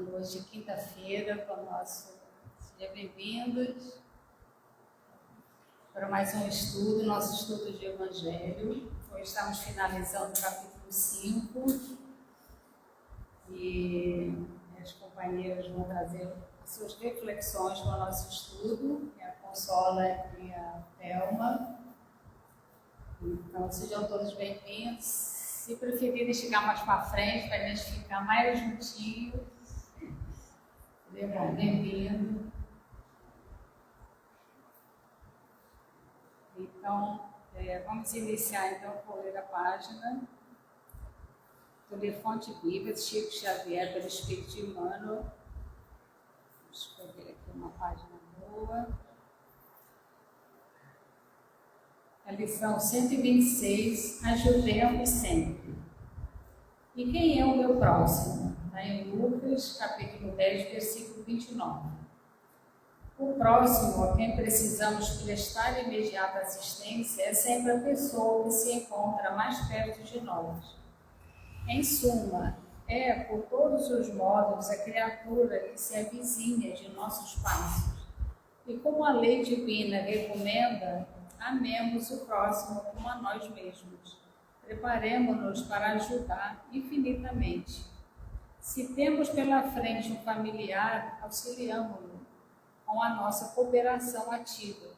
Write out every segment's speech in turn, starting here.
noite de quinta-feira para o nosso... Sejam bem-vindos para mais um estudo, nosso estudo de Evangelho. Hoje estamos finalizando o capítulo 5 e as companheiras vão trazer as suas reflexões para o nosso estudo, a Consola e a Thelma. Então, sejam todos bem-vindos. Se preferirem chegar mais para frente, para a gente ficar mais juntinho, bem-vindo. Então, vamos iniciar então por ler a página do livro Fonte Viva de Chico Xavier, pelo Espírito de Emmanuel. Vou escolher aqui uma página boa. A lição 126, ajudemos sempre. E quem é o meu próximo? Está em Lucas, capítulo 10, versículo 29. O próximo a quem precisamos prestar imediata assistência é sempre a pessoa que se encontra mais perto de nós. Em suma, é, por todos os modos, a criatura que se avizinha de nossos passos. E como a lei divina recomenda, amemos o próximo como a nós mesmos. Preparemo-nos para ajudar infinitamente. Se temos pela frente um familiar, auxiliamo-lo com a nossa cooperação ativa.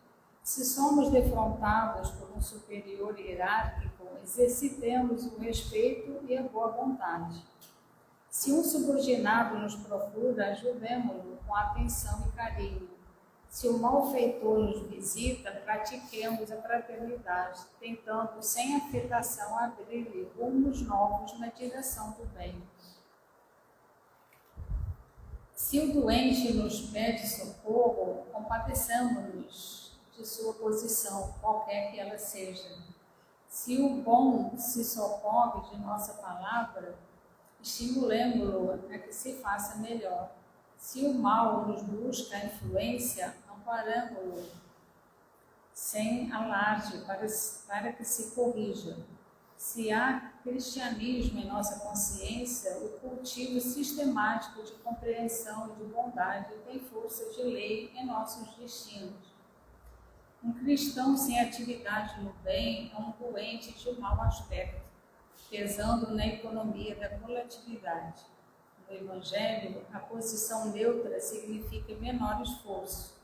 Se somos defrontados por um superior hierárquico, exercitemos o respeito e a boa vontade. Se um subordinado nos procura, ajudemo-lo com atenção e carinho. Se o malfeitor nos visita, pratiquemos a fraternidade, tentando, sem afetação, abrir-lhe rumos novos na direção do bem. Se o doente nos pede socorro, compadeçamos-nos de sua posição, qualquer que ela seja. Se o bom se socorre de nossa palavra, estimulemo-lo a que se faça melhor. Se o mal nos busca a influência, amparamo-lo sem alarde para que se corrija. Se há cristianismo em nossa consciência, o cultivo sistemático de compreensão e de bondade tem força de lei em nossos destinos. Um cristão sem atividade no bem é um doente de mau aspecto, pesando na economia da coletividade. No Evangelho, a posição neutra significa menor esforço.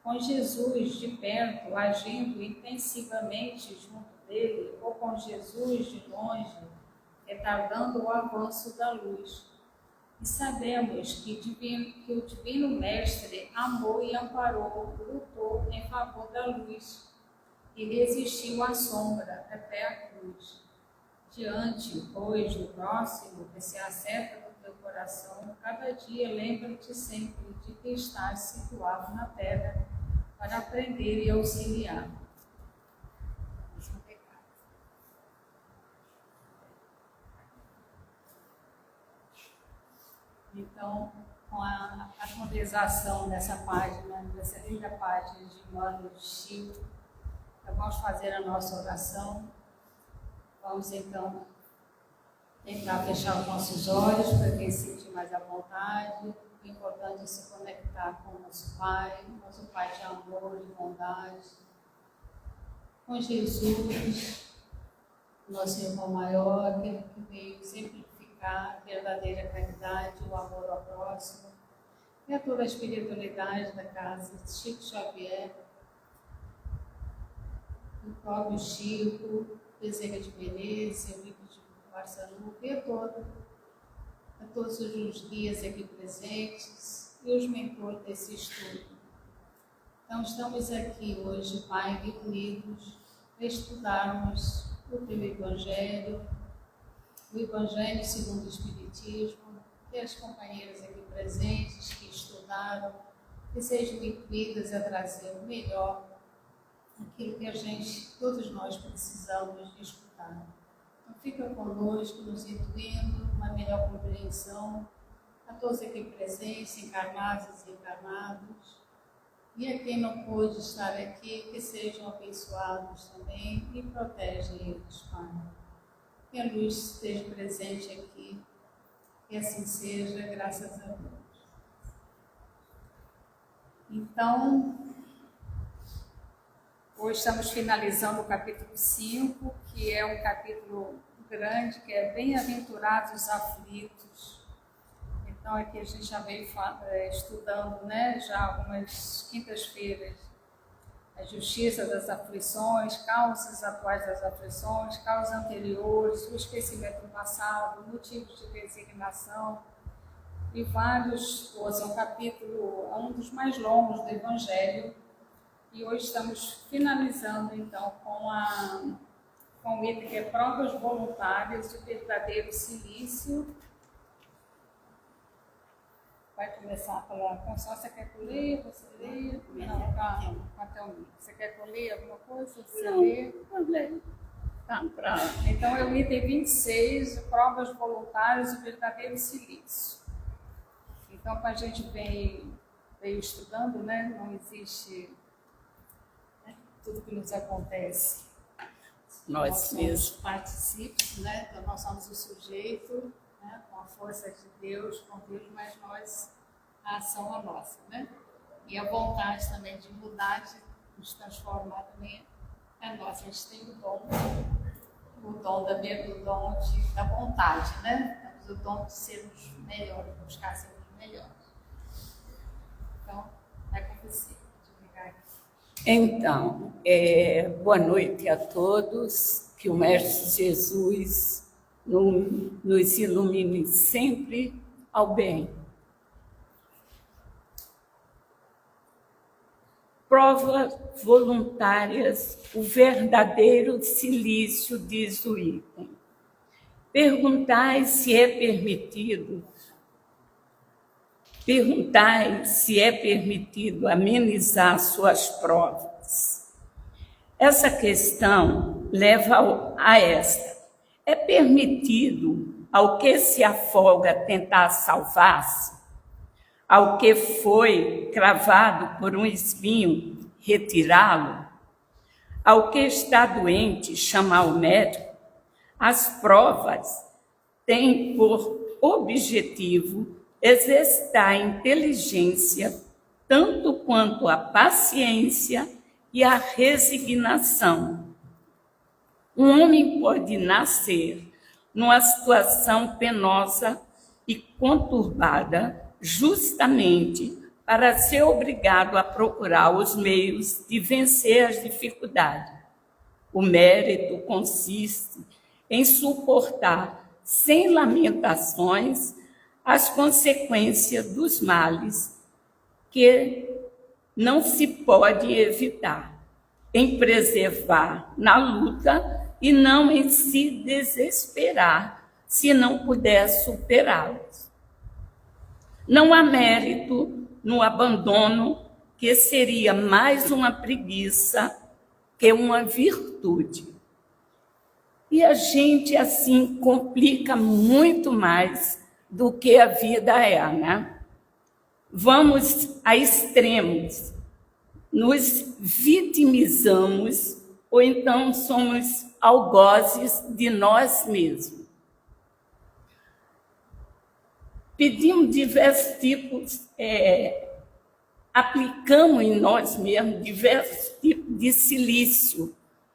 Com Jesus de perto, agindo intensivamente junto dele, ou com Jesus de longe, retardando o avanço da luz. E sabemos que o Divino Mestre amou e amparou, lutou em favor da luz e resistiu à sombra até a cruz. Diante, pois, do próximo que se acerca no teu coração, cada dia lembra-te sempre de que estás situado na terra para aprender e auxiliar. Então, com a atualização dessa página, dessa linda página de Emmanuel de Chico, vamos fazer a nossa oração. Vamos então tentar fechar os nossos olhos para quem se sentir mais à vontade. O importante é se conectar com o nosso Pai de amor, de bondade, com Jesus, nosso irmão maior, aquele que veio exemplificar a verdadeira caridade, o amor ao próximo, e a toda a espiritualidade da casa de Chico Xavier, do próprio Chico, Bezerra de Menezes, Eurico de Barçanuca, e a todos os guias aqui presentes e os mentores desse estudo. Então, estamos aqui hoje, Pai, reunidos para estudarmos o teu Evangelho, o Evangelho segundo o Espiritismo, e as companheiras aqui presentes que estudaram, que sejam incluídas a trazer o melhor, aquilo que todos nós precisamos de escutar. Então, fica conosco, nos intuindo uma melhor compreensão a todos aqui presentes, encarnados e desencarnados, e a quem não pôde estar aqui, que sejam abençoados também e protege eles, Pai. Que a luz esteja presente aqui Que assim seja, graças a Deus. Então, hoje estamos finalizando o capítulo 5, que é um capítulo grande, que é Bem-aventurados os aflitos. Então, aqui a gente já veio estudando, né, já algumas quintas-feiras, a justiça das aflições, causas atuais das aflições, causas anteriores, o esquecimento do passado, motivos de resignação e vários. Hoje é um capítulo, um dos mais longos do Evangelho, e hoje estamos finalizando então com o item que é provas voluntárias de verdadeiro silício. Vai começar pela Constância. Quer que eu leia? Você leia? Não, tá. Até o mim. Você quer que eu leia alguma coisa? Você lê? Eu leio. Tá, então, é o item 26, provas voluntárias de verdadeiro silício. Então, como a gente veio estudando, né? Não existe tudo que nos acontece. Nós mesmos somos partícipes, né? Então, nós somos o sujeito, né? Com a força de Deus, com Deus, mas nós, a ação é nossa, né? E a vontade também de mudar, de nos transformar também é nossa. A gente tem o dom da vontade, né? Temos o dom de sermos melhores, buscar sermos melhores. Então, é com você. Então, boa noite a todos, que o Mestre Jesus nos ilumine sempre ao bem. Provas voluntárias, o verdadeiro silício, diz o item. Perguntai se é permitido amenizar suas provas. Essa questão leva a esta. É permitido ao que se afoga tentar salvar-se? Ao que foi cravado por um espinho retirá-lo? Ao que está doente chamar o médico? As provas têm por objetivo exercitar a inteligência, tanto quanto a paciência e a resignação. Um homem pode nascer numa situação penosa e conturbada, justamente para ser obrigado a procurar os meios de vencer as dificuldades. O mérito consiste em suportar sem lamentações as consequências dos males que não se pode evitar, em preservar na luta e não em se desesperar se não puder superá-los. Não há mérito no abandono, que seria mais uma preguiça que uma virtude. E a gente, assim, complica muito mais do que a vida é, né? Vamos a extremos, nos vitimizamos ou então somos algozes de nós mesmos. Pedimos diversos tipos, aplicamos em nós mesmos diversos tipos de silício,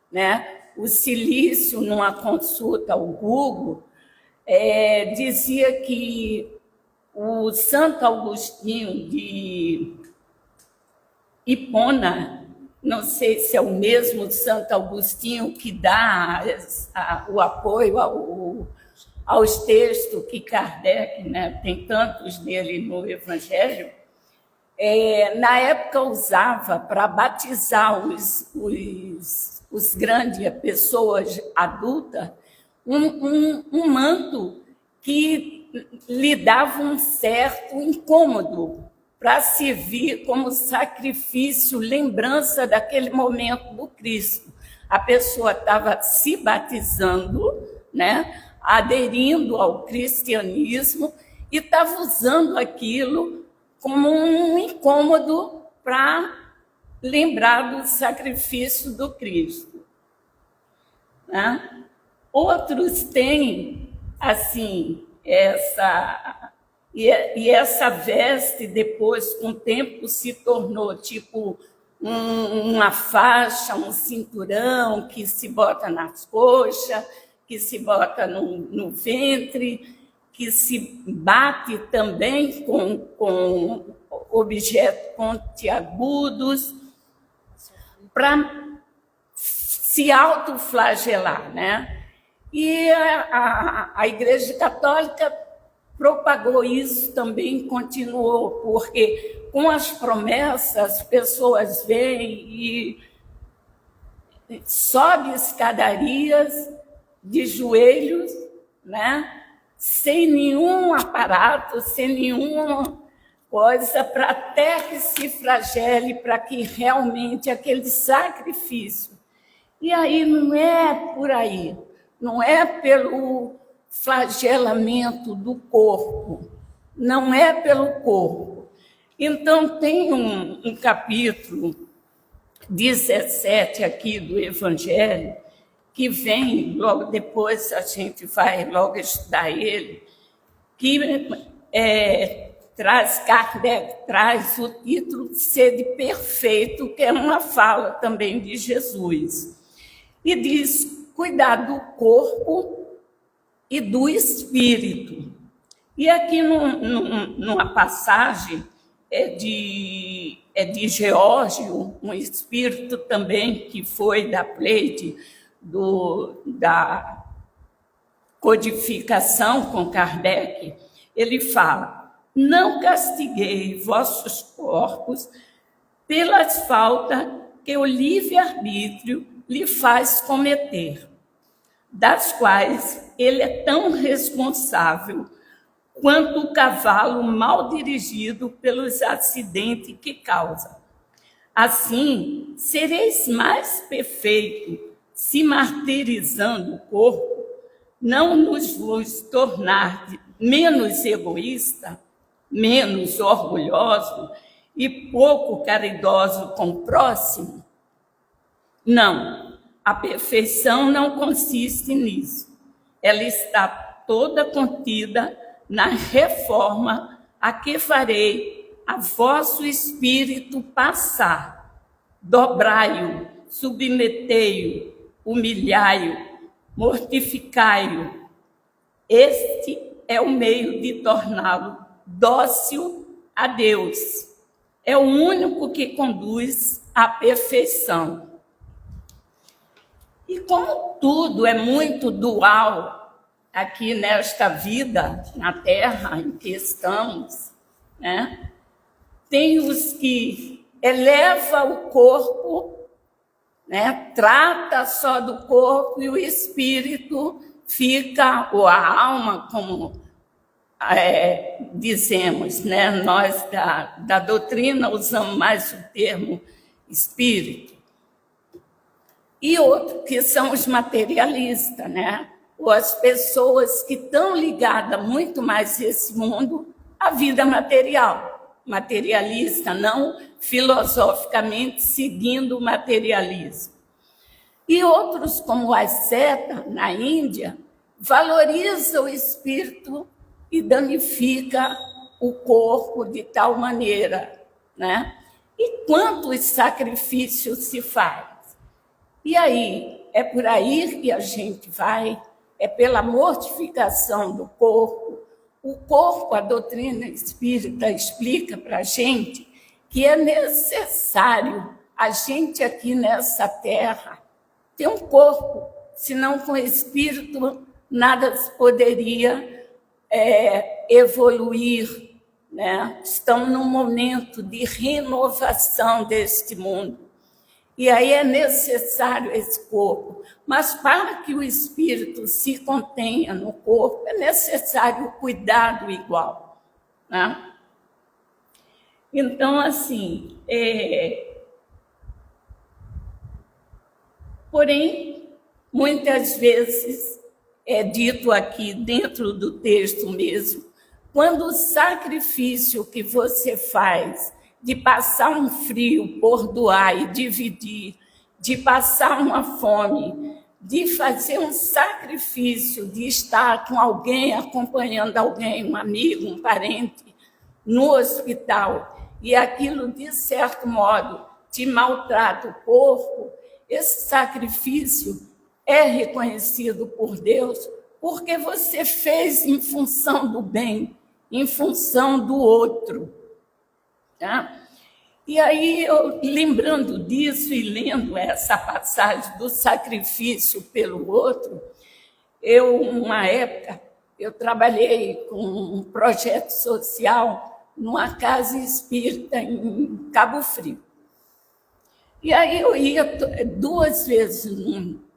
né? O silício, numa consulta ao Google, dizia que o Santo Agostinho de Hipona, não sei se é o mesmo Santo Agostinho que dá o apoio aos textos que Kardec, né, tem tantos dele no Evangelho, na época usava para batizar os grandes pessoas adultas um manto que lhe dava um certo incômodo para servir como sacrifício, lembrança daquele momento do Cristo. A pessoa estava se batizando, né, aderindo ao cristianismo e estava usando aquilo como um incômodo para lembrar do sacrifício do Cristo, né? Outros têm, assim, E essa veste, depois, com o tempo, se tornou tipo uma faixa, um cinturão que se bota nas coxas, que se bota no ventre, que se bate também com objetos pontiagudos, para se autoflagelar, né? E a Igreja Católica propagou isso também, continuou, porque com as promessas as pessoas vêm e sobem escadarias de joelhos, né? Sem nenhum aparato, sem nenhuma coisa, para até que se flagele, para que realmente aquele sacrifício. E aí não é por aí, não é pelo flagelamento do corpo, não é pelo corpo. Então, tem um capítulo 17 aqui do Evangelho, que vem, logo depois a gente vai logo estudar ele, que Kardec traz o título Sede Perfeito, que é uma fala também de Jesus. E diz, cuidar do corpo e do espírito. E aqui numa passagem de Geórgio, um espírito também que foi da Pleide, da codificação com Kardec, ele fala, não castiguei vossos corpos pelas faltas que o livre-arbítrio lhe faz cometer, das quais ele é tão responsável quanto o cavalo mal dirigido pelos acidentes que causa. Assim, sereis mais perfeito se martirizando o corpo, não nos vos tornar menos egoísta, menos orgulhoso e pouco caridoso com o próximo? Não, a perfeição não consiste nisso. Ela está toda contida na reforma a que farei a vosso espírito passar. Dobrai-o, submetei-o, humilhai-o, mortificai-o. Este é o meio de torná-lo dócil a Deus. É o único que conduz à perfeição. E como tudo é muito dual aqui nesta vida, na Terra em que estamos, né? Tem os que eleva o corpo, né? Trata só do corpo e o espírito fica, ou a alma, como dizemos, né? Nós da doutrina usamos mais o termo espírito. E outro que são os materialistas, né? Ou as pessoas que estão ligadas muito mais a esse mundo, à vida material. Materialista, não filosoficamente seguindo o materialismo. E outros, como as setas, na Índia, valorizam o espírito e danifica o corpo de tal maneira, né? E quantos sacrifícios se faz? E aí, é por aí que a gente vai, é pela mortificação do corpo. O corpo, a doutrina espírita explica para a gente que é necessário a gente aqui nessa terra ter um corpo, senão com o espírito nada poderia evoluir, né? Estamos num momento de renovação deste mundo. E aí é necessário esse corpo. Mas para que o espírito se contenha no corpo, é necessário o cuidado igual, né? Então, assim, porém, muitas vezes é dito aqui dentro do texto mesmo, quando o sacrifício que você faz de passar um frio por doar e dividir, de passar uma fome, de fazer um sacrifício, de estar com alguém, acompanhando alguém, um amigo, um parente, no hospital, e aquilo, de certo modo, te maltrata o corpo, esse sacrifício é reconhecido por Deus, porque você fez em função do bem, em função do outro. Tá? E aí, eu, lembrando disso e lendo essa passagem do sacrifício pelo outro, uma época, eu trabalhei com um projeto social numa casa espírita em Cabo Frio. E aí eu ia 2 vezes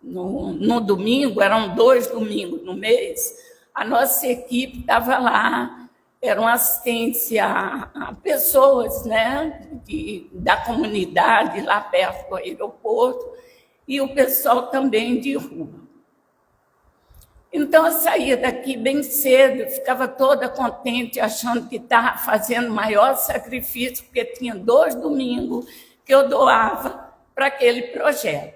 no domingo, eram 2 domingos no mês, a nossa equipe estava lá, eram assistência a pessoas, né, da comunidade lá perto do aeroporto, e o pessoal também de rua. Então, eu saía daqui bem cedo, ficava toda contente, achando que estava fazendo maior sacrifício, porque tinha 2 domingos que eu doava para aquele projeto.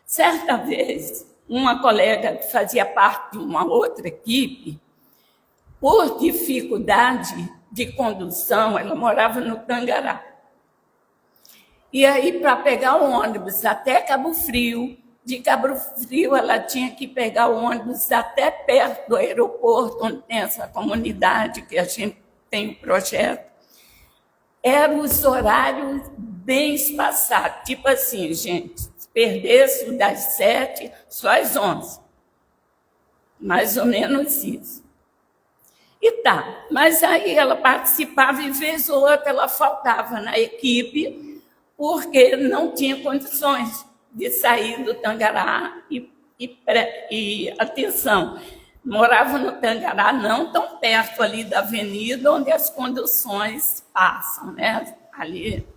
Certa vez, uma colega que fazia parte de uma outra equipe, por dificuldade de condução, ela morava no Tangará. E aí, para pegar o ônibus até Cabo Frio, de Cabo Frio ela tinha que pegar o ônibus até perto do aeroporto, onde tem essa comunidade que a gente tem o projeto. Eram os horários bem espaçados, tipo assim, gente, se perdesse o das 7, só às 11. Mais ou menos isso. E tá, mas aí ela participava e vez ou outra ela faltava na equipe porque não tinha condições de sair do Tangará e atenção, morava no Tangará, não tão perto ali da avenida onde as conduções passam, né? Ali.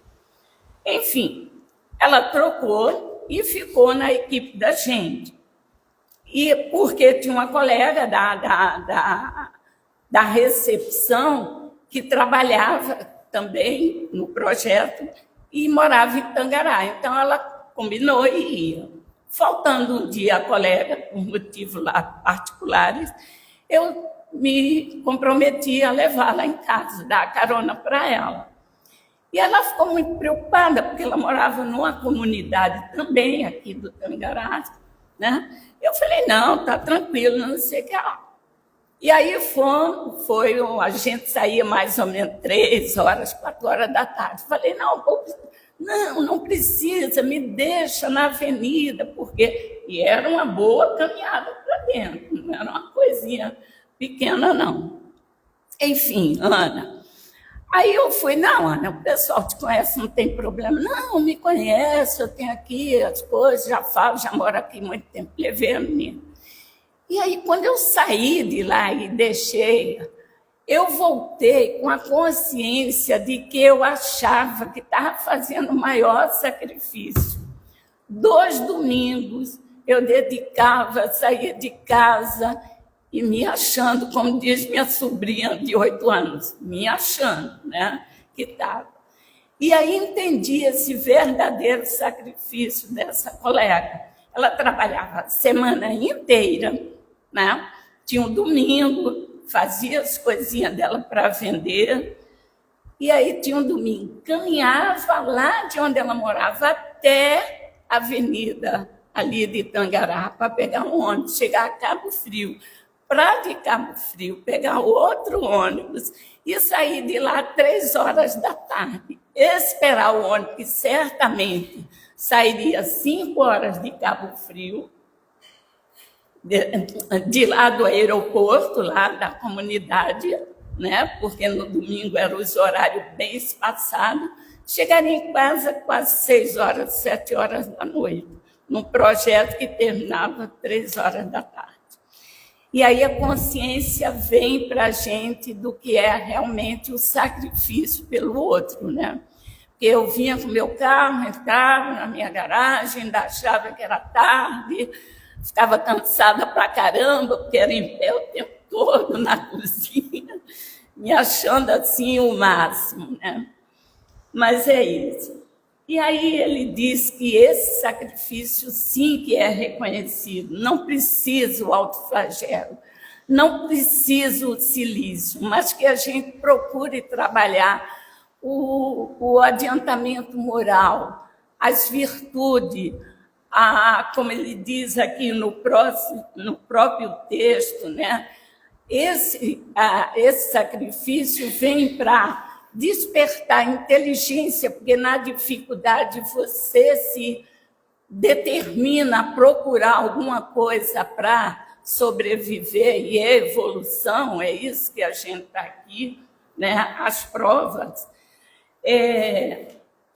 Enfim, ela trocou e ficou na equipe da gente. E porque tinha uma colega da recepção que trabalhava também no projeto e morava em Tangará. Então, ela combinou e ia. Faltando um dia a colega, por motivos lá particulares, eu me comprometi a levá-la em casa, dar carona para ela. E ela ficou muito preocupada, porque ela morava numa comunidade também aqui do Tangará, né? Eu falei, não, tá tranquilo, não sei o que. E aí a gente saía mais ou menos 3 horas, 4 horas da tarde. Falei, não precisa, me deixa na avenida, porque... E era uma boa caminhada para dentro, não era uma coisinha pequena, não. Enfim, Ana. Aí eu fui, não, Ana, o pessoal te conhece, não tem problema. Não, me conhece, eu tenho aqui as coisas, já falo, já moro aqui muito tempo, levei a menina. E aí, quando eu saí de lá e deixei, eu voltei com a consciência de que eu achava que estava fazendo o maior sacrifício. 2 domingos eu dedicava, saía de casa e me achando, como diz minha sobrinha de 8 anos, me achando, né, que estava. E aí entendi esse verdadeiro sacrifício dessa colega. Ela trabalhava a semana inteira, né? Tinha um domingo, fazia as coisinhas dela para vender, e aí tinha um domingo, caminhava lá de onde ela morava até a avenida ali de Tangará para pegar um ônibus, chegar a Cabo Frio, para de Cabo Frio pegar outro ônibus e sair de lá 3 horas da tarde, esperar o ônibus, que certamente sairia 5 horas de Cabo Frio, de lá do aeroporto, lá da comunidade, né? Porque no domingo eram os horários bem espaçados, chegaria em casa quase 6 horas, 7 horas da noite, num projeto que terminava 3 horas da tarde. E aí a consciência vem para a gente do que é realmente o sacrifício pelo outro, né? Porque eu vinha com o meu carro, entrava na minha garagem, ainda achava que era tarde, ficava cansada pra caramba, porque era em pé o tempo todo na cozinha, me achando assim o máximo, né? Mas é isso. E aí ele diz que esse sacrifício, sim, que é reconhecido. Não precisa o autoflagelo, não precisa o silício, mas que a gente procure trabalhar o adiantamento moral, as virtudes, como ele diz aqui no próprio texto, né? Esse sacrifício vem para despertar inteligência, porque na dificuldade você se determina a procurar alguma coisa para sobreviver, e é evolução, é isso que a gente está aqui, né? As provas,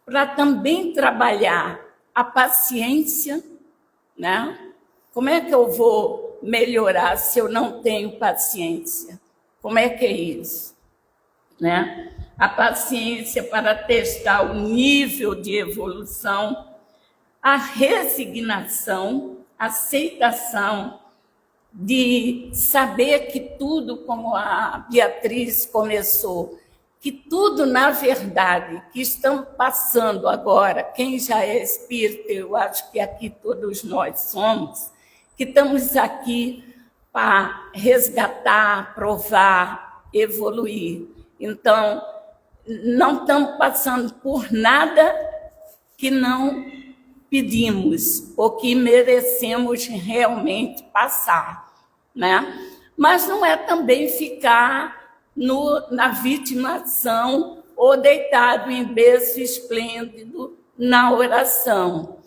para também trabalhar a paciência, né? Como é que eu vou melhorar se eu não tenho paciência? Como é que é isso? Né? A paciência para testar o nível de evolução, a resignação, a aceitação de saber que tudo, como a Beatriz começou, que tudo, na verdade, que estamos passando agora, quem já é espírita, eu acho que aqui todos nós somos, que estamos aqui para resgatar, provar, evoluir. Então, não estamos passando por nada que não pedimos ou que merecemos realmente passar, né? Mas não é também ficar na vitimação ou deitado em berço esplêndido na oração.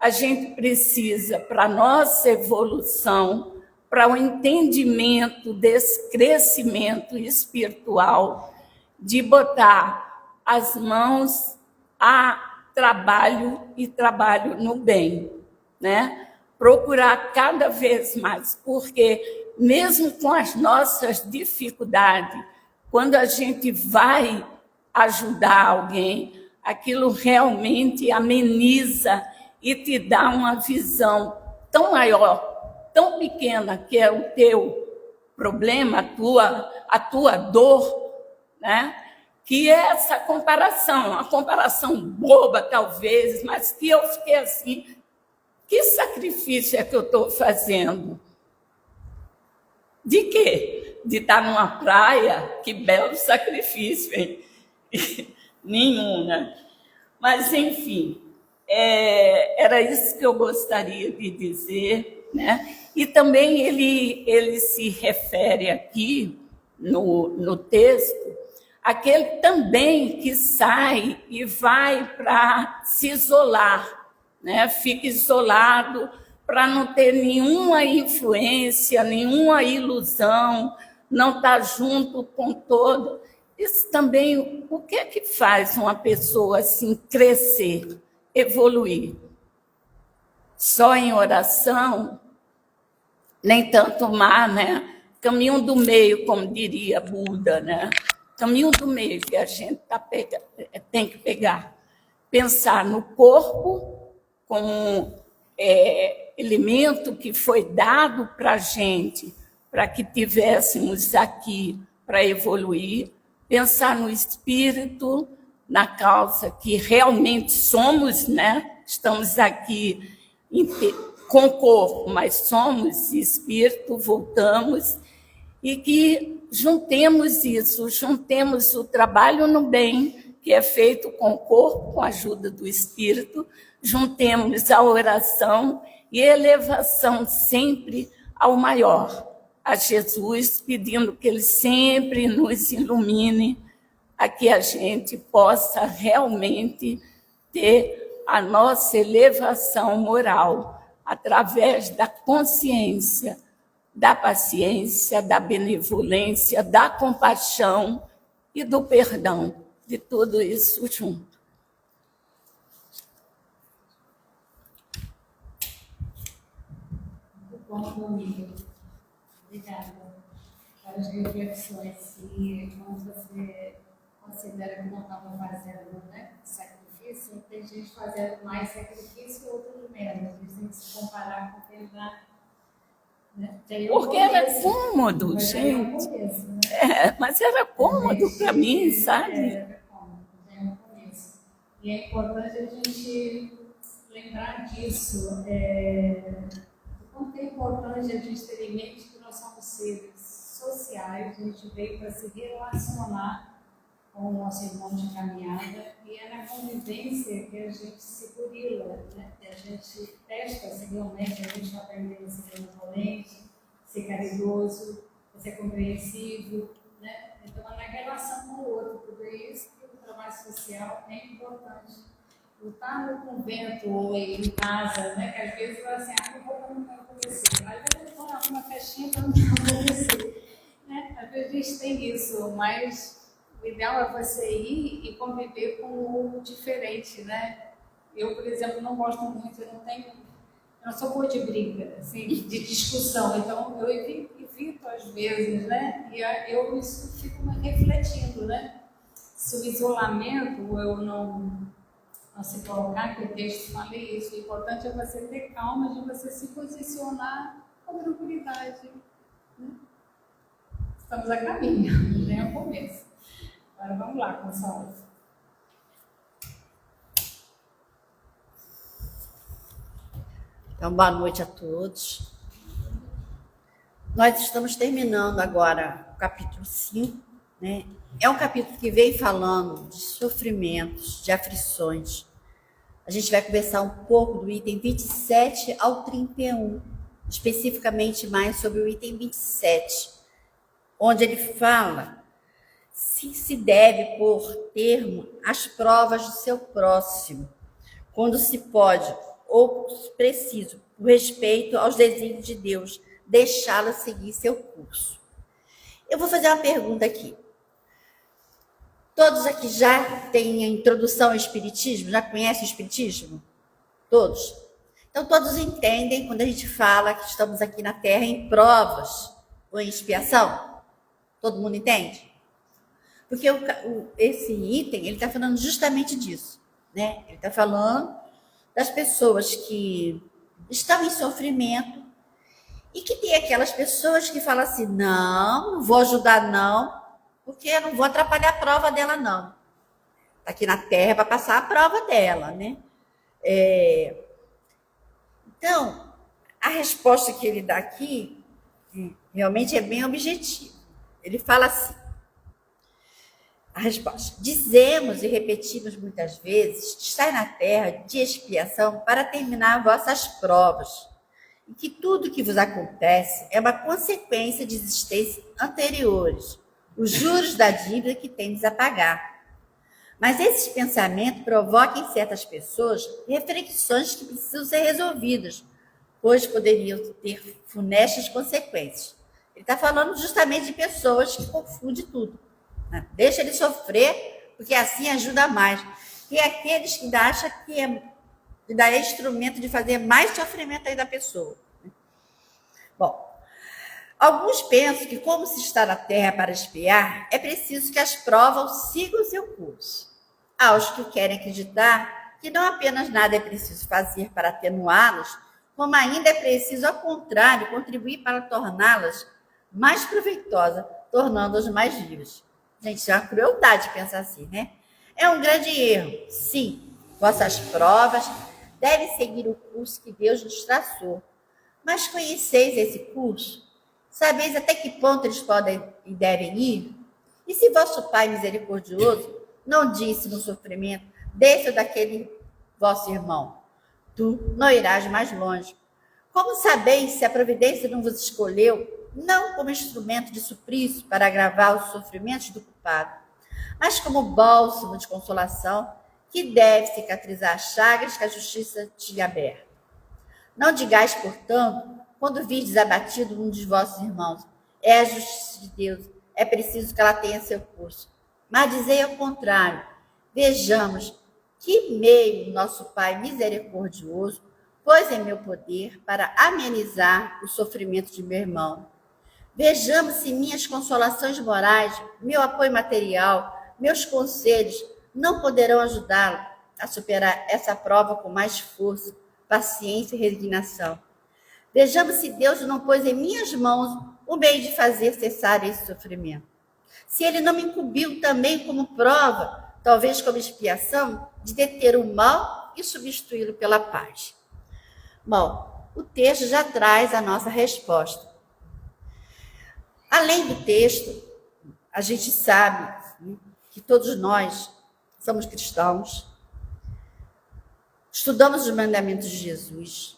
A gente precisa, para a nossa evolução, para o entendimento desse crescimento espiritual, de botar as mãos a trabalho e trabalho no bem, né? Procurar cada vez mais, porque mesmo com as nossas dificuldades, quando a gente vai ajudar alguém, aquilo realmente ameniza e te dá uma visão tão maior, tão pequena, que é o teu problema, a tua dor, né? Que é essa comparação, uma comparação boba, talvez, mas que eu fiquei assim, que sacrifício é que eu estou fazendo? De quê? De estar numa praia? Que belo sacrifício, hein? Nenhum, né? Mas, enfim, era isso que eu gostaria de dizer, né? E também ele se refere aqui, no texto, aquele também que sai e vai para se isolar, né? Fica isolado para não ter nenhuma influência, nenhuma ilusão, não estar junto com todo. Isso também, o que é que faz uma pessoa assim crescer, evoluir? Só em oração? Nem tanto mar, né? Caminho do meio, como diria Buda, né? Caminho do meio que a gente tem que pegar. Pensar no corpo como elemento que foi dado para a gente, para que tivéssemos aqui para evoluir. Pensar no espírito, na causa que realmente somos, né? Estamos aqui com o corpo, mas somos espírito, voltamos, e que juntemos isso, juntemos o trabalho no bem, que é feito com o corpo, com a ajuda do espírito, juntemos a oração e a elevação sempre ao maior, a Jesus, pedindo que Ele sempre nos ilumine, a que a gente possa realmente ter a nossa elevação moral através da consciência, da paciência, da benevolência, da compaixão e do perdão, de tudo isso junto. Muito bom, amiga. Obrigada pelas reflexões. E como você considera que não estava fazendo, né, sacrifício, tem gente fazendo mais sacrifício e outros menos. Tem que se comparar com quem já... Né, porque era cômodo, gente. Começo, né? Mas era cômodo para mim, sabe? Era cômodo, já é um começo. E é importante a gente lembrar disso, do quanto é importante a gente ter em mente que nós somos seres sociais, a gente veio para se relacionar com o nosso irmão de caminhada, e é na convivência que a gente se burila, né? Que a gente testa se realmente a gente está aprendendo a ser benevolente, ser caridoso, ser compreensivo, né? Então, é na relação com o outro, tudo isso que o trabalho social é importante. Eu estar no convento ou em casa, né? Que às vezes eu assim, não vou para não acontecer. Às vezes eu vou numa festinha para não acontecer. Né? Às vezes a gente tem isso, mas o ideal é você ir e conviver com o diferente, né? Eu, por exemplo, não gosto muito, eu não sou boa de briga, assim, de discussão, então eu evito às vezes, né? E eu isso fico refletindo, né? Se o isolamento eu não se colocar, que o texto fala isso, o importante é você ter calma de você se posicionar com tranquilidade, né? Estamos a caminho, já é o começo. Agora vamos lá, Gonçalo. Então, boa noite a todos. Nós estamos terminando agora o capítulo 5, né? É um capítulo que vem falando de sofrimentos, de aflições. A gente vai conversar um pouco do item 27 ao 31, especificamente mais sobre o item 27, onde ele fala se deve pôr termo às provas do seu próximo, quando se pode ou preciso, por respeito aos desígnios de Deus, deixá-lo seguir seu curso. Eu vou fazer uma pergunta aqui. Todos aqui já têm a introdução ao Espiritismo? Já conhecem o Espiritismo? Todos? Então, todos entendem quando a gente fala que estamos aqui na Terra em provas ou em expiação? Todo mundo entende? Porque esse item, ele está falando justamente disso, né? Ele está falando das pessoas que estão em sofrimento e que tem aquelas pessoas que falam assim, não vou ajudar não, porque eu não vou atrapalhar a prova dela não. Está aqui na Terra para passar a prova dela, né? Então, a resposta que ele dá aqui realmente é bem objetiva. Ele fala assim, a resposta: dizemos e repetimos muitas vezes que estai na terra de expiação para terminar vossas provas, e que tudo que vos acontece é uma consequência de existências anteriores, os juros da dívida que tendes a pagar. Mas esses pensamentos provocam em certas pessoas reflexões que precisam ser resolvidas, pois poderiam ter funestas consequências. Ele está falando justamente de pessoas que confundem tudo. Deixa ele sofrer, porque assim ajuda mais. E aqueles que acham que é instrumento de fazer mais sofrimento aí da pessoa. Bom, alguns pensam que, como se está na Terra para expiar, é preciso que as provas sigam seu curso. Há os que querem acreditar que não apenas nada é preciso fazer para atenuá-las, como ainda é preciso, ao contrário, contribuir para torná-las mais proveitosas, tornando-as mais livres. Gente, é uma crueldade pensar assim, né? É um grande erro. Sim, vossas provas devem seguir o curso que Deus nos traçou. Mas conheceis esse curso? Sabeis até que ponto eles podem e devem ir? E se vosso Pai misericordioso não disse no sofrimento, deixa daquele vosso irmão, tu não irás mais longe. Como sabeis se a providência não vos escolheu, não como instrumento de suplício para agravar os sofrimentos do culpado, mas como bálsamo de consolação que deve cicatrizar as chagas que a justiça tinha aberto. Não digais, portanto, quando virdes abatido um dos vossos irmãos, é a justiça de Deus, é preciso que ela tenha seu curso. Mas dizei ao contrário, vejamos que meio nosso Pai misericordioso pôs em meu poder para amenizar o sofrimento de meu irmão. Vejamos se minhas consolações morais, meu apoio material, meus conselhos não poderão ajudá-lo a superar essa prova com mais força, paciência e resignação. Vejamos se Deus não pôs em minhas mãos o meio de fazer cessar esse sofrimento. Se ele não me incumbiu também como prova talvez como expiação de deter o mal e substituí-lo pela paz. Bom, o texto já traz a nossa resposta. Além do texto, a gente sabe, né, que todos nós somos cristãos, estudamos os mandamentos de Jesus,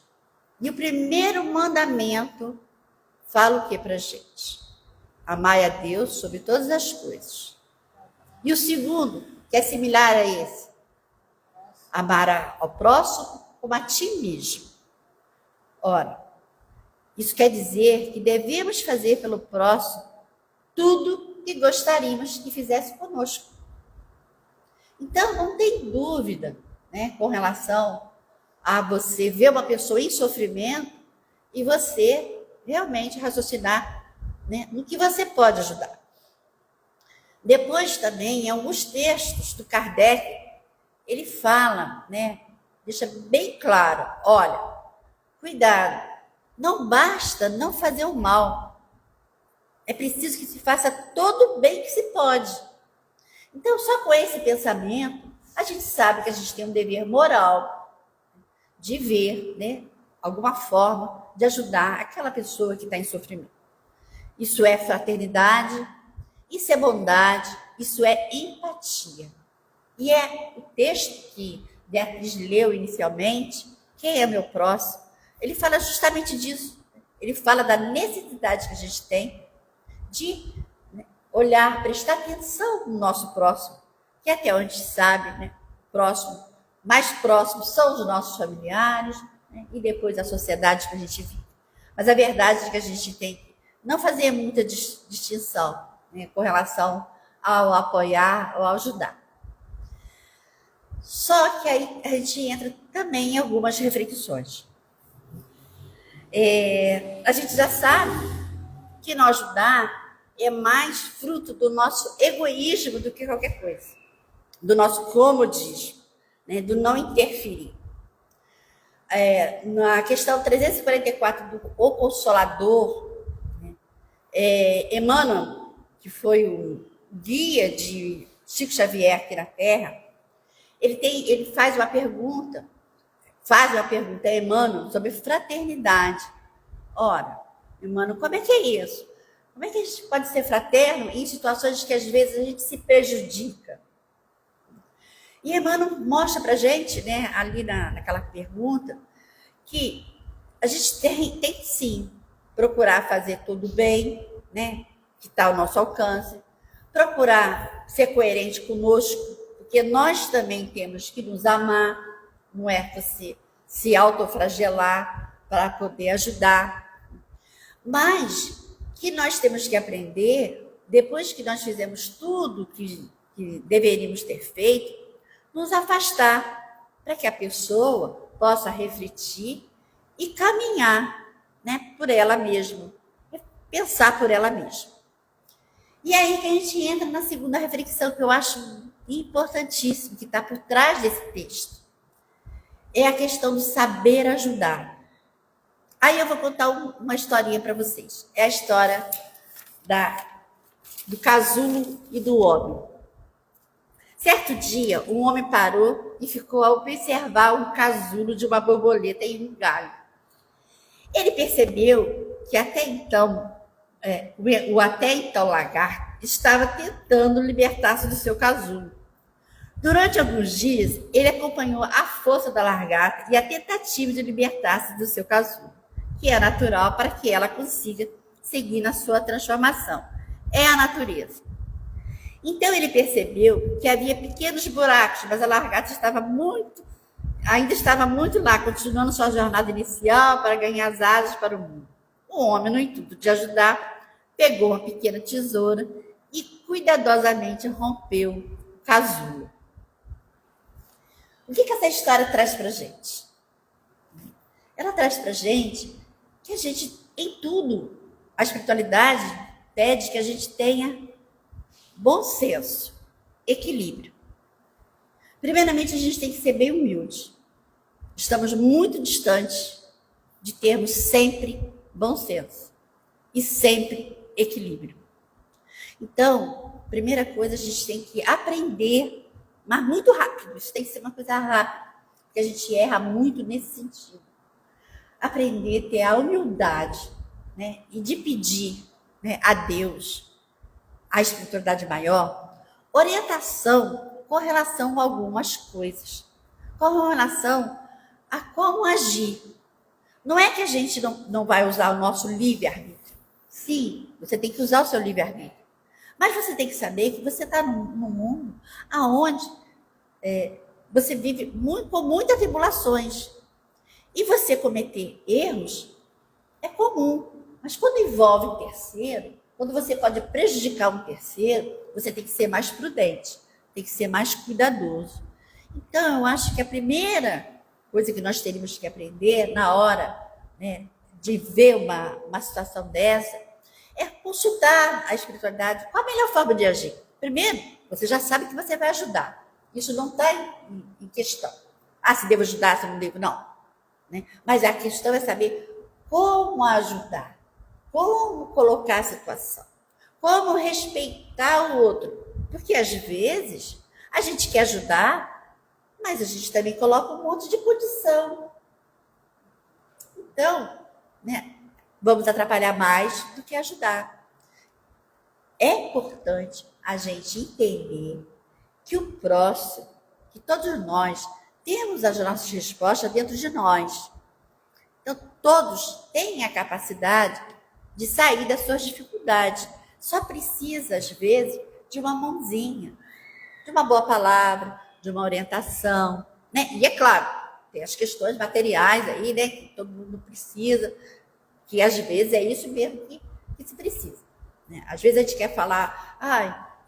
e o primeiro mandamento fala o que para a gente? Amai a Deus sobre todas as coisas. E o segundo, que é similar a esse, amar ao próximo como a ti mesmo. Ora, isso quer dizer que devemos fazer pelo próximo tudo que gostaríamos que fizesse conosco. Então, não tem dúvida, né, com relação a você ver uma pessoa em sofrimento e você realmente raciocinar, né, no que você pode ajudar. Depois também, em alguns textos do Kardec, ele fala, né, deixa bem claro, olha, cuidado, não basta não fazer o mal, é preciso que se faça todo o bem que se pode. Então, só com esse pensamento, a gente sabe que a gente tem um dever moral de ver, né, alguma forma de ajudar aquela pessoa que está em sofrimento. Isso é fraternidade, isso é bondade, isso é empatia. E é o texto que Beatriz leu inicialmente, quem é meu próximo, ele fala justamente disso. Ele fala da necessidade que a gente tem de, né, olhar, prestar atenção no nosso próximo, que até onde a gente sabe, né, próximo, mais próximos são os nossos familiares, né, e depois a sociedade que a gente vive. Mas a verdade é que a gente tem que não fazer muita distinção, né, com relação ao apoiar ou ao ajudar. Só que aí a gente entra também em algumas reflexões. A gente já sabe que não ajudar é mais fruto do nosso egoísmo do que qualquer coisa, do nosso comodismo, né, do não interferir. Na questão 344 do O Consolador, né, Emmanuel, que foi o guia de Chico Xavier aqui na Terra, ele faz uma pergunta a Emmanuel sobre fraternidade. Ora, Emmanuel, como é que é isso? Como é que a gente pode ser fraterno em situações que às vezes a gente se prejudica? E Emmanuel mostra para a gente, né, ali naquela pergunta, que a gente tem que sim procurar fazer tudo bem, né, que está ao nosso alcance, procurar ser coerente conosco, porque nós também temos que nos amar, não é você se autoflagelar para poder ajudar. Mas que nós temos que aprender, depois que nós fizemos tudo que deveríamos ter feito, nos afastar, para que a pessoa possa refletir e caminhar, né, por ela mesma, pensar por ela mesma. E aí que a gente entra na segunda reflexão, que eu acho importantíssima, que está por trás desse texto. É a questão do saber ajudar. Aí eu vou contar uma historinha para vocês. É a história do casulo e do homem. Certo dia, um homem parou e ficou a observar um casulo de uma borboleta em um galho. Ele percebeu que até então, o até então lagarto estava tentando libertar-se do seu casulo. Durante alguns dias, ele acompanhou a força da lagarta e a tentativa de libertar-se do seu casulo, que é natural para que ela consiga seguir na sua transformação. É a natureza. Então ele percebeu que havia pequenos buracos, mas a lagarta ainda estava muito lá, continuando sua jornada inicial para ganhar as asas para o mundo. O homem, no intuito de ajudar, pegou uma pequena tesoura e cuidadosamente rompeu o casulo. O que essa história traz para a gente? Ela traz para a gente que a gente, em tudo, a espiritualidade pede que a gente tenha bom senso, equilíbrio. Primeiramente, a gente tem que ser bem humilde. Estamos muito distantes de termos sempre bom senso e sempre equilíbrio. Então, primeira coisa, a gente tem que aprender mas muito rápido. Isso tem que ser uma coisa rápida, porque a gente erra muito nesse sentido. Aprender a ter a humildade, né, e de pedir, né, a Deus, a espiritualidade maior, orientação com relação a algumas coisas, com relação a como agir. Não é que a gente não vai usar o nosso livre-arbítrio. Sim, você tem que usar o seu livre-arbítrio. Mas você tem que saber que você está num mundo onde você vive com muitas tribulações. E você cometer erros é comum. Mas quando envolve um terceiro, quando você pode prejudicar um terceiro, você tem que ser mais prudente, tem que ser mais cuidadoso. Então, eu acho que a primeira coisa que nós teríamos que aprender na hora, né, de ver uma situação dessa é consultar a espiritualidade. Qual a melhor forma de agir? Primeiro, você já sabe que você vai ajudar. Isso não está em questão. Se devo ajudar, se não devo, não. Né? Mas a questão é saber como ajudar, como colocar a situação, como respeitar o outro. Porque, às vezes, a gente quer ajudar, mas a gente também coloca um monte de condição. Então, né, vamos atrapalhar mais do que ajudar. É importante a gente entender que o próximo, que todos nós temos as nossas respostas dentro de nós. Então, todos têm a capacidade de sair das suas dificuldades. Só precisa, às vezes, de uma mãozinha, de uma boa palavra, de uma orientação, né? E é claro, tem as questões materiais aí, né? Que todo mundo precisa, que às vezes é isso mesmo que se precisa. Né? Às vezes a gente quer falar,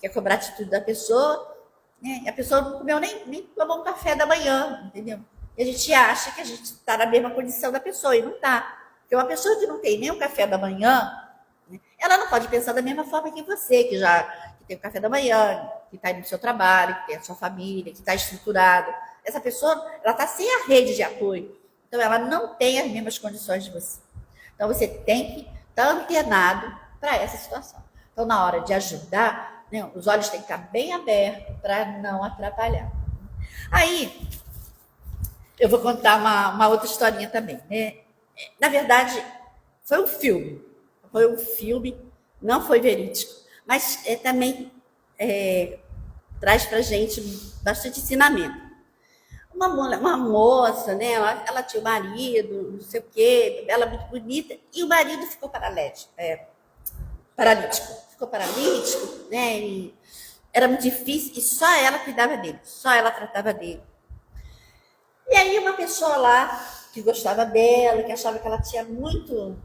quer cobrar a atitude da pessoa, né? E a pessoa não comeu nem tomou um café da manhã, entendeu? E a gente acha que a gente está na mesma condição da pessoa, e não está. Porque uma pessoa que não tem nem um café da manhã, né, ela não pode pensar da mesma forma que você, que tem o café da manhã, que está indo no seu trabalho, que tem a sua família, que está estruturado. Essa pessoa, ela está sem a rede de apoio. Então, ela não tem as mesmas condições de você. Então, você tem que estar antenado para essa situação. Então, na hora de ajudar, né, os olhos têm que estar bem abertos para não atrapalhar. Aí, eu vou contar uma outra historinha também. Né? Na verdade, foi um filme. Não foi verídico. Mas também traz para a gente bastante ensinamento. Uma moça, né? Ela tinha um marido, não sei o quê, ela muito bonita, e o marido ficou paralítico. Ficou paralítico, né? E era muito difícil, e só ela cuidava dele, só ela tratava dele. E aí uma pessoa lá que gostava dela, que achava que ela tinha muito,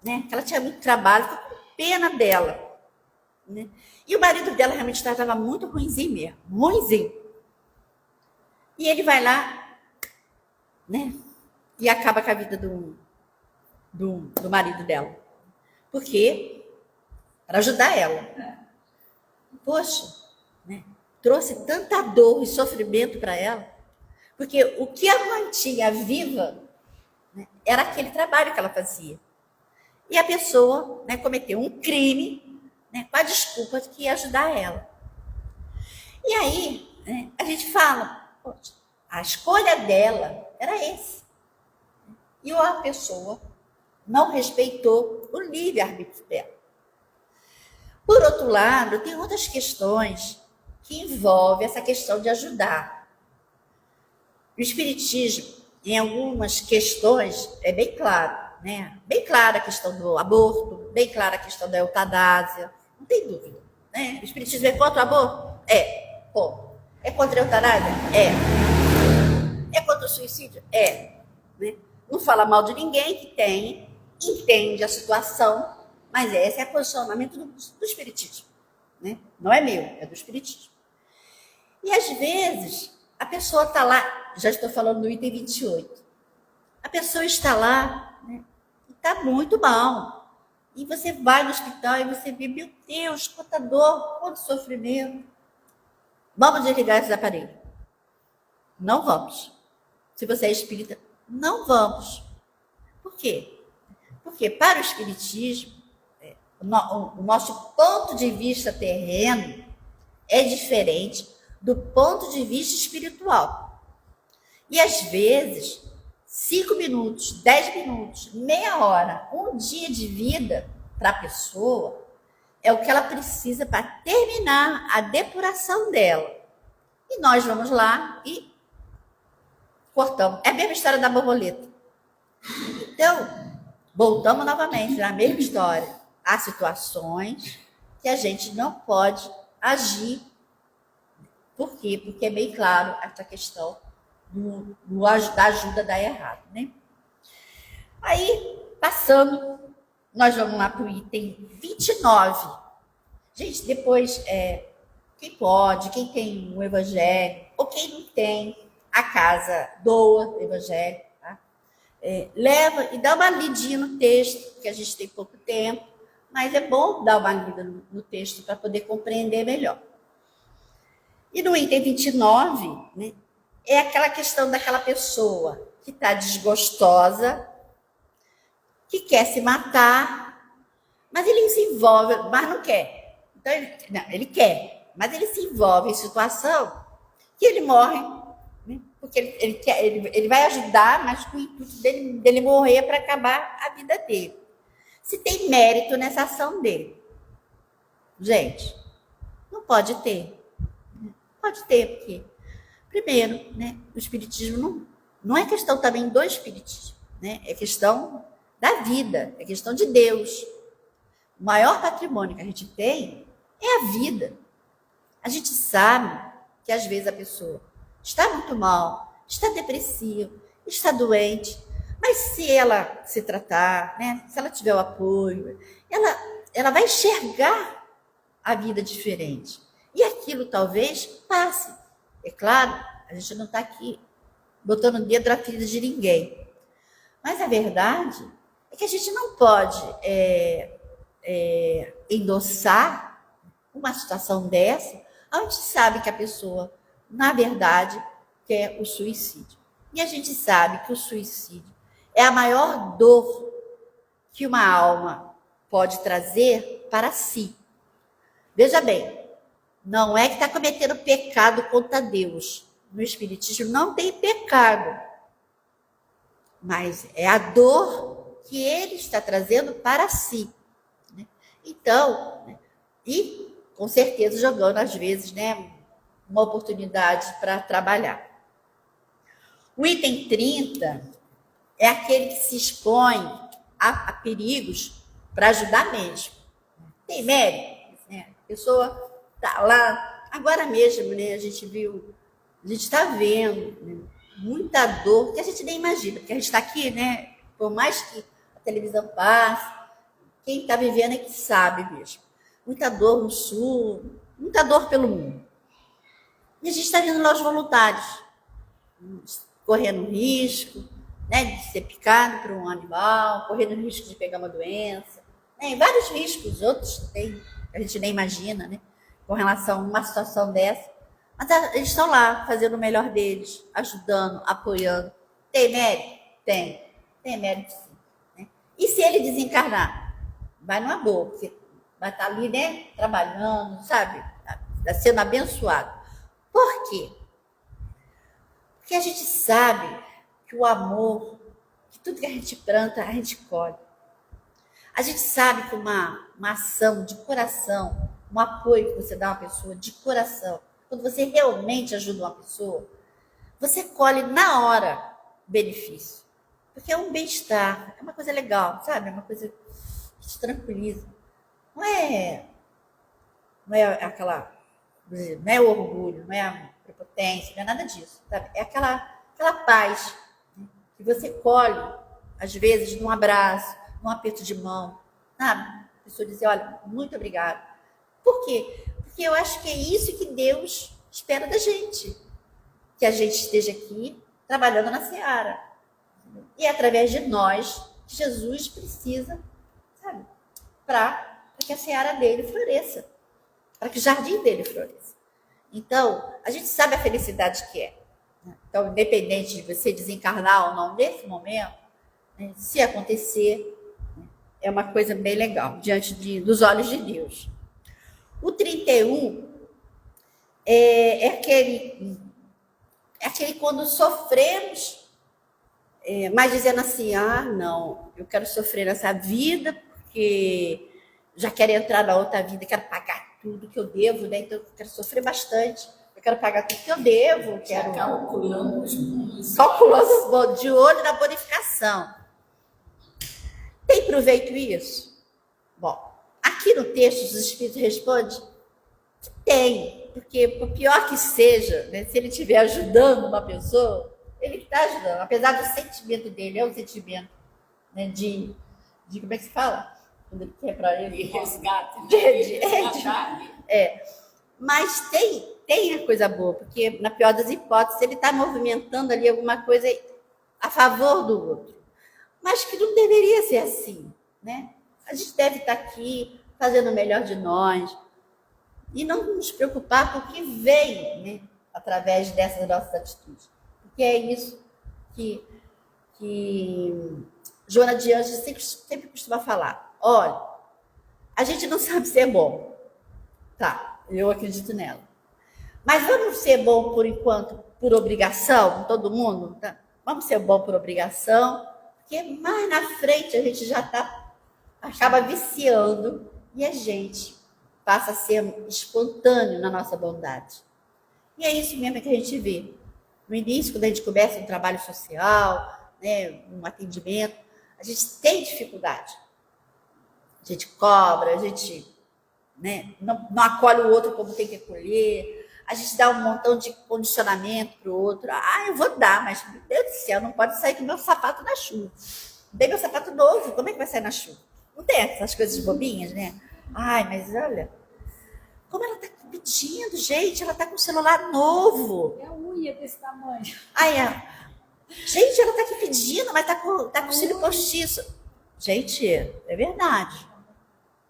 né? Que ela tinha muito trabalho, ficou com pena dela. Né? E o marido dela realmente tratava muito ruinzinho mesmo, ruinzinho. E ele vai lá, né? E acaba com a vida do marido dela. Por quê? Para ajudar ela. Poxa, né? Trouxe tanta dor e sofrimento para ela. Porque o que a mantinha viva, né, era aquele trabalho que ela fazia. E a pessoa, né, cometeu um crime, né, com a desculpa de que ia ajudar ela. E aí, né, a gente fala, poxa, a escolha dela era essa. E a pessoa não respeitou o livre-arbítrio dela. Por outro lado, tem outras questões que envolvem essa questão de ajudar. O espiritismo, em algumas questões, é bem claro, né? Bem clara a questão do aborto, bem clara a questão da eutanásia, não tem dúvida. Né? O espiritismo é contra o aborto? É. Pô. É contra a eutanásia? É. É contra o suicídio? É. Né? Não fala mal de ninguém que entende a situação, mas esse é o posicionamento do espiritismo. Né? Não é meu, é do espiritismo. E às vezes a pessoa está lá, já estou falando do item 28, a pessoa está lá, né, e está muito mal. E você vai no hospital e você vê, meu Deus, quanta dor, quanto sofrimento. Vamos desligar esses aparelhos? Não vamos. Se você é espírita, não vamos. Por quê? Porque para o espiritismo, o nosso ponto de vista terreno é diferente do ponto de vista espiritual. E às vezes, 5 minutos, 10 minutos, meia hora, um dia de vida para a pessoa é o que ela precisa para terminar a depuração dela. E nós vamos lá e cortamos. É a mesma história da borboleta. Então, voltamos novamente na mesma história. Há situações que a gente não pode agir. Por quê? Porque é bem claro essa questão da ajuda dar errado, né? Aí, passando, nós vamos lá para o item 29. Gente, depois, quem pode, quem tem o evangelho, ou quem não tem, a casa doa o evangelho, tá? Leva e dá uma lidinha no texto, porque a gente tem pouco tempo, mas é bom dar uma lida no texto para poder compreender melhor. E no item 29, né, é aquela questão daquela pessoa que está desgostosa, que quer se matar, mas ele se envolve, mas não quer. Então, ele quer, mas ele se envolve em situação que ele morre, né, porque ele vai ajudar, mas com o intuito dele morrer para acabar a vida dele. Se tem mérito nessa ação dele. Gente, não pode ter. Pode ter, porque, primeiro, né, o espiritismo não é questão também do espiritismo, né? É questão da vida, é questão de Deus. O maior patrimônio que a gente tem é a vida. A gente sabe que, às vezes, a pessoa está muito mal, está depressiva, está doente, mas se ela se tratar, né, se ela tiver o apoio, ela vai enxergar a vida diferente. E aquilo talvez passe. É claro, a gente não está aqui botando o dedo na ferida de ninguém. Mas a verdade é que a gente não pode endossar uma situação dessa, onde sabe que a pessoa, na verdade, quer o suicídio. E a gente sabe que o suicídio é a maior dor que uma alma pode trazer para si. Veja bem, não é que está cometendo pecado contra Deus. No Espiritismo não tem pecado. Mas é a dor que ele está trazendo para si. Né? Então, né? E com certeza jogando, às vezes, né, uma oportunidade para trabalhar. O item 30 é aquele que se expõe a perigos para ajudar mesmo. Tem mérito, né? A pessoa está lá, agora mesmo, né, a gente está vendo, né, muita dor que a gente nem imagina, porque a gente está aqui, né, por mais que a televisão passe, quem está vivendo é que sabe mesmo. Muita dor no sul, muita dor pelo mundo. E a gente está vendo lá os voluntários, correndo risco, né, de ser picado por um animal, correndo risco de pegar uma doença, né, e vários riscos, outros tem, a gente nem imagina, né, com relação a uma situação dessa. Mas eles estão lá, fazendo o melhor deles, ajudando, apoiando. Tem mérito? Tem. Tem mérito, sim. Né? E se ele desencarnar? Vai numa boa, porque vai estar ali, né, trabalhando, sabe? Está sendo abençoado. Por quê? Porque a gente sabe que o amor, que tudo que a gente planta, a gente colhe. A gente sabe que uma ação de coração, um apoio que você dá a uma pessoa de coração, quando você realmente ajuda uma pessoa, você colhe na hora benefício. Porque é um bem-estar, é uma coisa legal, sabe? É uma coisa que te tranquiliza. Não é aquela... Não é o orgulho, não é a prepotência, não é nada disso, sabe? É aquela paz, né, que você colhe, às vezes, num abraço, num aperto de mão, sabe? A pessoa dizer, olha, muito obrigada. Por quê? Porque eu acho que é isso que Deus espera da gente. Que a gente esteja aqui trabalhando na seara. E é através de nós que Jesus precisa, sabe? Para que a seara dele floresça. Para que o jardim dele floresça. Então, a gente sabe a felicidade que é. Então, independente de você desencarnar ou não nesse momento, né, se acontecer, é uma coisa bem legal, diante dos olhos de Deus. O 31 é aquele quando sofremos, mas dizendo assim, não, eu quero sofrer nessa vida porque já quero entrar na outra vida, quero pagar tudo que eu devo, né? Então eu quero sofrer bastante, eu quero pagar tudo que eu devo, quero calculando os bons. Calculando os bons, de olho na bonificação. Tem proveito isso? Bom, aqui no texto os Espíritos respondem que tem, porque por pior que seja, né, se ele estiver ajudando uma pessoa, ele está ajudando, apesar do sentimento dele, é um sentimento, né, de como é que se fala? Quando ele quer para ele. De resgate. Mas tem a coisa boa, porque na pior das hipóteses ele está movimentando ali alguma coisa a favor do outro. Mas que não deveria ser assim, né? A gente deve estar aqui fazendo o melhor de nós e não nos preocupar com o que vem, né, através dessas nossas atitudes. Porque é isso que Joana de Ângeles sempre costuma falar. Olha, a gente não sabe ser bom. Tá, eu acredito nela. Mas vamos ser bom por enquanto, por obrigação, todo mundo? Tá? Vamos ser bom por obrigação, porque mais na frente a gente já acaba viciando e a gente passa a ser espontâneo na nossa bondade. E é isso mesmo que a gente vê. No início, quando a gente começa um trabalho social, né, um atendimento, a gente tem dificuldade. A gente cobra, a gente, né, não acolhe o outro como tem que acolher, a gente dá um montão de condicionamento para o outro. Eu vou dar, mas, meu Deus do céu, não pode sair com meu sapato na chuva. Dei meu sapato novo, como é que vai sair na chuva? Não tem essas coisas bobinhas, né? Mas olha, como ela está pedindo, gente, ela está com o celular novo. É a unha desse tamanho. Gente, ela está aqui pedindo, mas está com o cílio postiço. Gente, é verdade.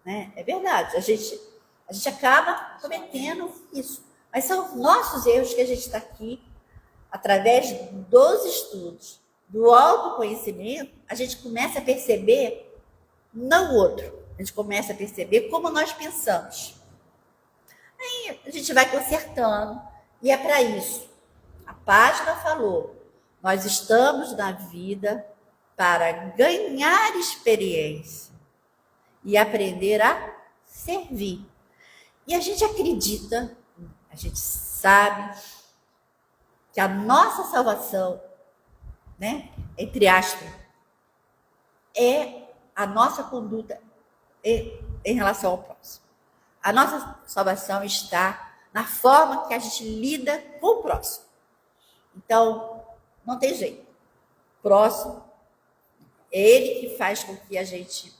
Né? É verdade. A gente acaba cometendo isso. Mas são nossos erros que a gente está aqui, através dos estudos, do autoconhecimento, a gente começa a perceber não o outro. A gente começa a perceber como nós pensamos. Aí a gente vai consertando. E é para isso. A página falou, nós estamos na vida para ganhar experiência e aprender a servir. E a gente acredita, a gente sabe que a nossa salvação, né, entre aspas, é a nossa conduta em relação ao próximo. A nossa salvação está na forma que a gente lida com o próximo. Então, não tem jeito. Próximo, é ele que faz com que a gente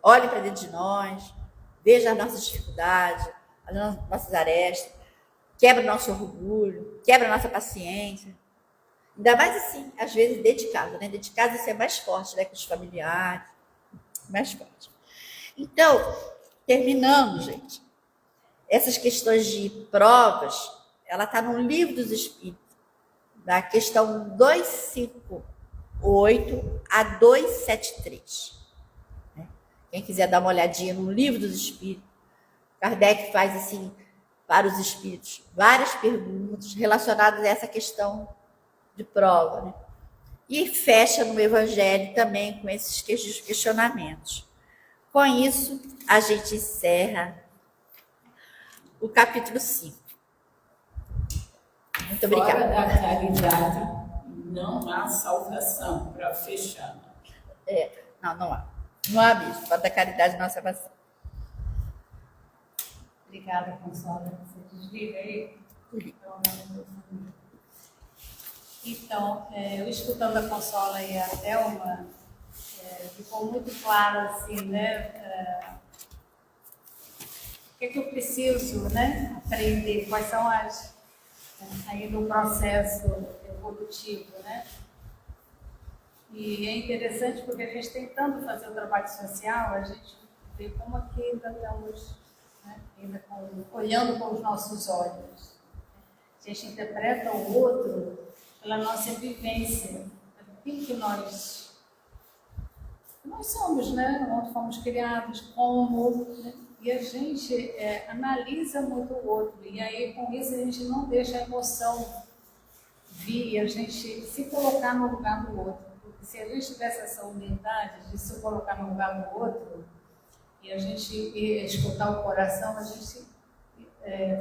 olhe para dentro de nós, veja as nossas dificuldades, as nossas arestas, quebra o nosso orgulho, quebra a nossa paciência. Ainda mais assim, às vezes, dentro de casa, né? Dentro de casa isso é mais forte, né? Com os familiares, mais forte. Então, terminando, gente, essas questões de provas, ela está no Livro dos Espíritos, da questão 258 a 273. Né? Quem quiser dar uma olhadinha no Livro dos Espíritos, Kardec faz assim, para os espíritos, várias perguntas relacionadas a essa questão de prova, né? E fecha no Evangelho também com esses questionamentos. Com isso, a gente encerra o capítulo 5. Muito obrigada. Fora da caridade, não há salvação, para fechar. Não há. Não há mesmo. Fora da caridade, não há salvação. Obrigada, Consola. Você desliga aí? Então, eu escutando a Consola e a Thelma, ficou muito claro, assim, né? O que é que eu preciso, né, aprender? Quais são aí no processo evolutivo, né? E é interessante porque a gente tentando fazer o trabalho social, a gente vê como aqui ainda estamos, né, olhando com os nossos olhos. A gente interpreta o outro pela nossa vivência, aquilo que nós somos, né? Onde fomos criados, como, né? e a gente analisa muito o outro, e aí com isso a gente não deixa a emoção vir, a gente se colocar no lugar do outro, porque se a gente tivesse essa humildade de se colocar no lugar do outro, e a gente escutar o coração, a gente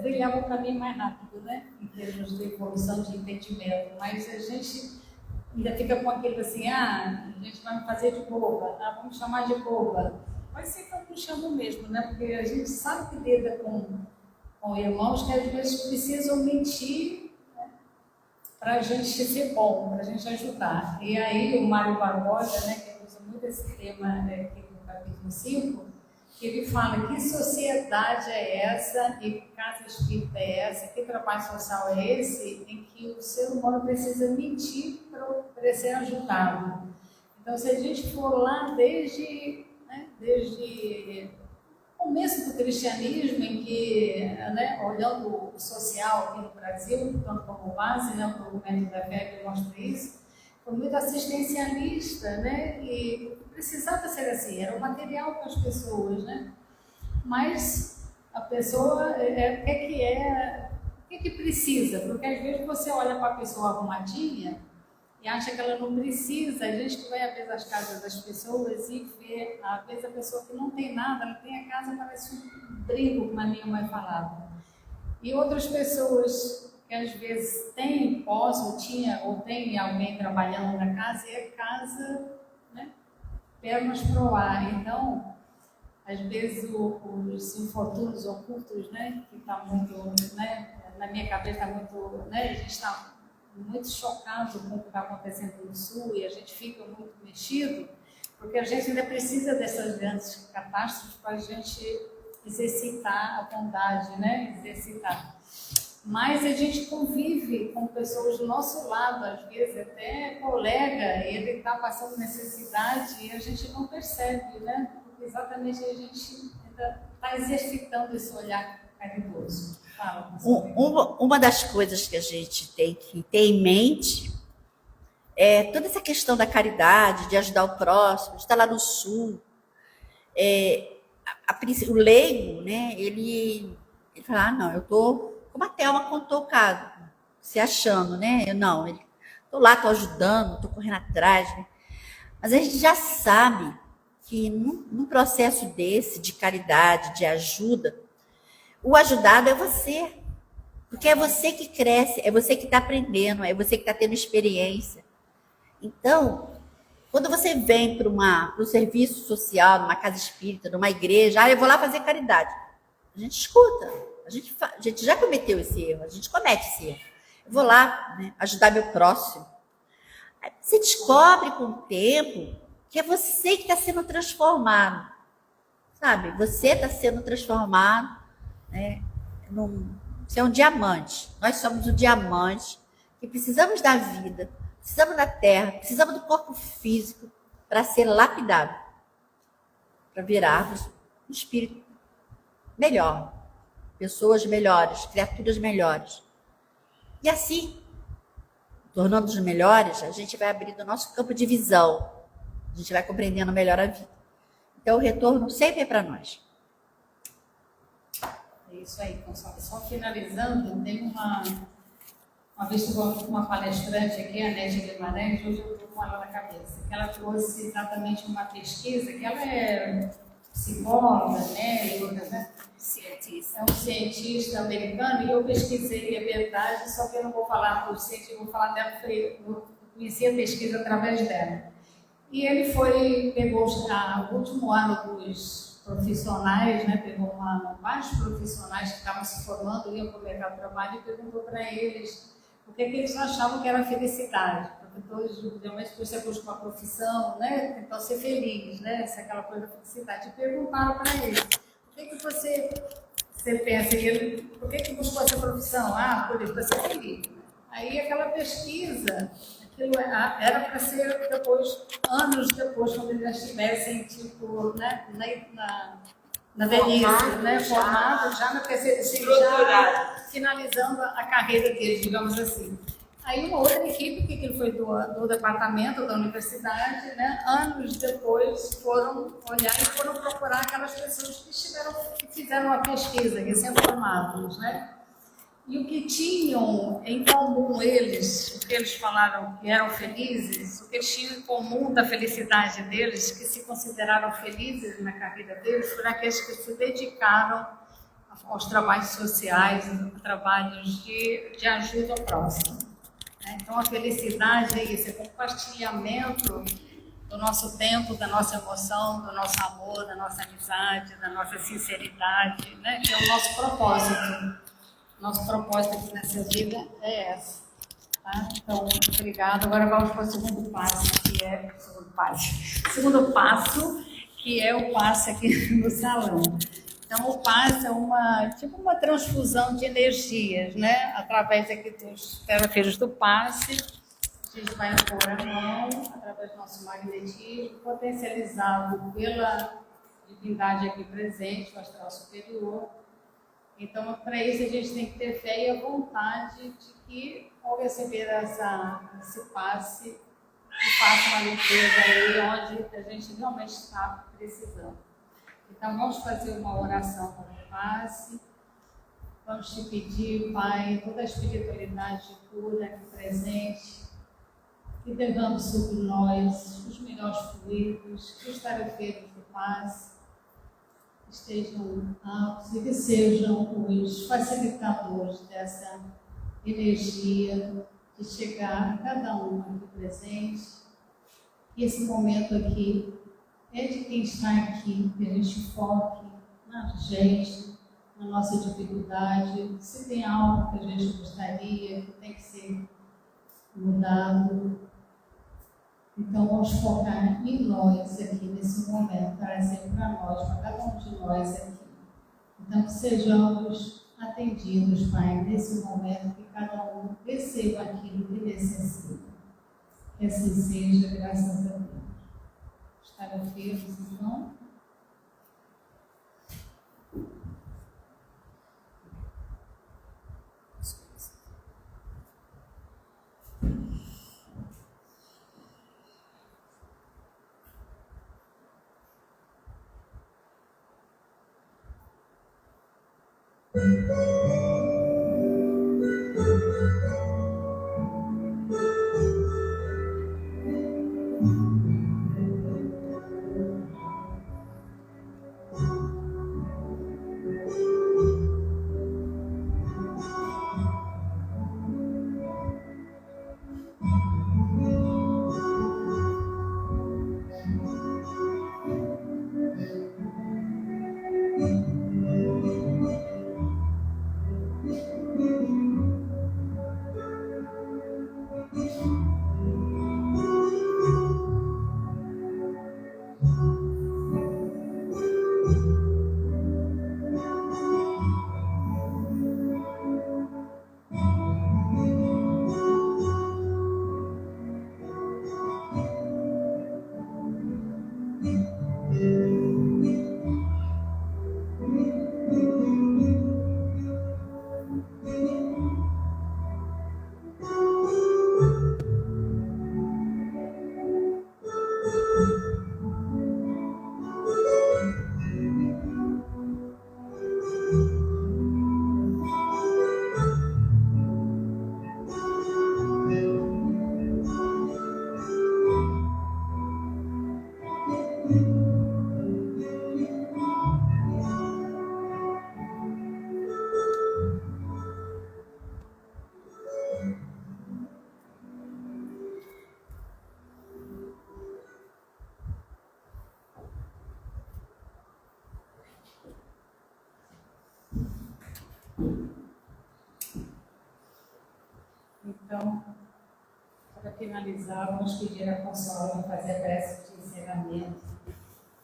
trilhava o caminho mais rápido, né? Em termos de evolução de entendimento, mas a gente ainda fica com aquilo assim, a gente vai me fazer de boba, vamos chamar de boba. Vai ser que eu me chamo mesmo, né? Porque a gente sabe que lida com irmãos que às vezes precisam mentir, né? Para a gente ser bom, para a gente ajudar. E aí o Mário Barbosa, né, que usa muito esse tema aqui no capítulo 5, que ele fala que sociedade é essa, e que casa espírita é essa, que trabalho social é esse, em que o ser humano precisa mentir para ser ajudado. Então, se a gente for lá desde o começo do cristianismo, em que, né, olhando o social aqui no Brasil, tanto como base, né, o movimento da fé que mostra isso, foi muito assistencialista, né, e precisava ser assim, era o material para as pessoas, né, mas a pessoa, o que precisa? Porque às vezes você olha para a pessoa arrumadinha e acha que ela não precisa. A gente que vai às vezes às casas das pessoas e vê, às vezes a pessoa que não tem nada, ela tem a casa, parece um brinco, como a minha mãe falava. E outras pessoas que às vezes têm posse, ou tem alguém trabalhando na casa, e a casa, né, pernas pro ar. Então, às vezes os infortúnios ocultos, né, que está muito, né, na minha cabeça está muito, né, a gente está muito chocado com o que está acontecendo no Sul, e a gente fica muito mexido, porque a gente ainda precisa dessas grandes catástrofes para a gente exercitar a bondade, né, exercitar. Mas a gente convive com pessoas do nosso lado, às vezes até colega, e ele está passando necessidade e a gente não percebe, né? Porque exatamente a gente ainda está exercitando esse olhar caridoso. Fala, uma das coisas que a gente tem que ter em mente é toda essa questão da caridade, de ajudar o próximo, de estar lá no Sul. O leigo, né? Ele fala, não, eu estou... Como a Thelma contou o caso, se achando, né? Estou lá, estou ajudando, estou correndo atrás, né? Mas a gente já sabe que num processo desse, de caridade, de ajuda, o ajudado é você. Porque é você que cresce, é você que está aprendendo, é você que está tendo experiência. Então, quando você vem para um serviço social, numa casa espírita, numa igreja, eu vou lá fazer caridade. A gente escuta. A gente já cometeu esse erro, a gente comete esse erro. Eu vou lá, né, ajudar meu próximo. Aí você descobre com o tempo que é você que está sendo transformado. Sabe? Você está sendo transformado, né, você é um diamante. Nós somos o diamante que precisamos da vida, precisamos da terra, precisamos do corpo físico para ser lapidado, para virarmos um espírito melhor. Pessoas melhores, criaturas melhores. E assim, tornando-nos melhores, a gente vai abrindo o nosso campo de visão. A gente vai compreendendo melhor a vida. Então, o retorno sempre é para nós. É isso aí, pessoal. Só finalizando, tem uma vez uma palestrante aqui, a Nédia Guimarães, hoje eu estou com ela na cabeça, que ela trouxe exatamente uma pesquisa, que ela é psicóloga, né, né? É um cientista americano, e eu pesquisei, é verdade, só que eu não vou falar por cientista, vou falar dela, eu conheci a pesquisa através dela. E ele pegou o último ano dos profissionais, né, pegou vários profissionais que estavam se formando, iam para o mercado de trabalho, e perguntou para eles o que eles achavam que era felicidade. Porque todos, geralmente, você busca uma profissão, né, tentar ser feliz, né, se aquela coisa da felicidade. E perguntaram para eles, por que você pensa, por que buscou essa profissão? Para ser feliz. Aí aquela pesquisa, aquilo era para ser depois, anos depois, quando eles já estivessem, tipo, né, na velhice, né, formados, já na terceira, já finalizando a carreira deles, digamos assim. Aí uma outra equipe, que foi do departamento da universidade, né, anos depois foram olhar e foram procurar aquelas pessoas que fizeram a pesquisa, recém-formados, né? E o que tinham em comum eles, o que eles falaram que eram felizes, o que eles tinham em comum da felicidade deles, que se consideraram felizes na carreira deles, foram aqueles que se dedicaram aos trabalhos sociais, trabalhos de ajuda ao próximo. Então, a felicidade é isso, é compartilhamento do nosso tempo, da nossa emoção, do nosso amor, da nossa amizade, da nossa sinceridade, né? Que é o nosso propósito. Nosso propósito aqui nessa vida é esse. Tá? Então, obrigada. Agora vamos para o segundo passo, que é o passo aqui no salão. Então, o passo é tipo uma transfusão de energias, né? Através aqui dos terapeutas do passe, a gente vai impor a mão, através do nosso magnetismo, potencializado pela divindade aqui presente, o astral superior. Então, para isso, a gente tem que ter fé e a vontade de que, ao receber esse passe, que faça uma limpeza aí onde a gente realmente está precisando. Então, vamos fazer uma oração para o passe. Vamos te pedir, Pai, toda a espiritualidade de cura aqui presente, que derrame sobre nós os melhores fluidos, que os tarefeiros do passe estejam aptos e que sejam os facilitadores dessa energia de chegar a cada um aqui presente. E esse momento aqui é de quem está aqui, que a gente foque na gente, na nossa dificuldade, se tem algo que a gente gostaria, que tem que ser mudado. Então, vamos focar em nós aqui nesse momento, trazer para nós, para cada um de nós aqui. Então, que sejamos atendidos, Pai, nesse momento, que cada um receba aquilo que necessita. Que assim seja, graças a Deus. Os tarefeiros, então. Então, para finalizar, vamos pedir a Consola para fazer a prece de encerramento.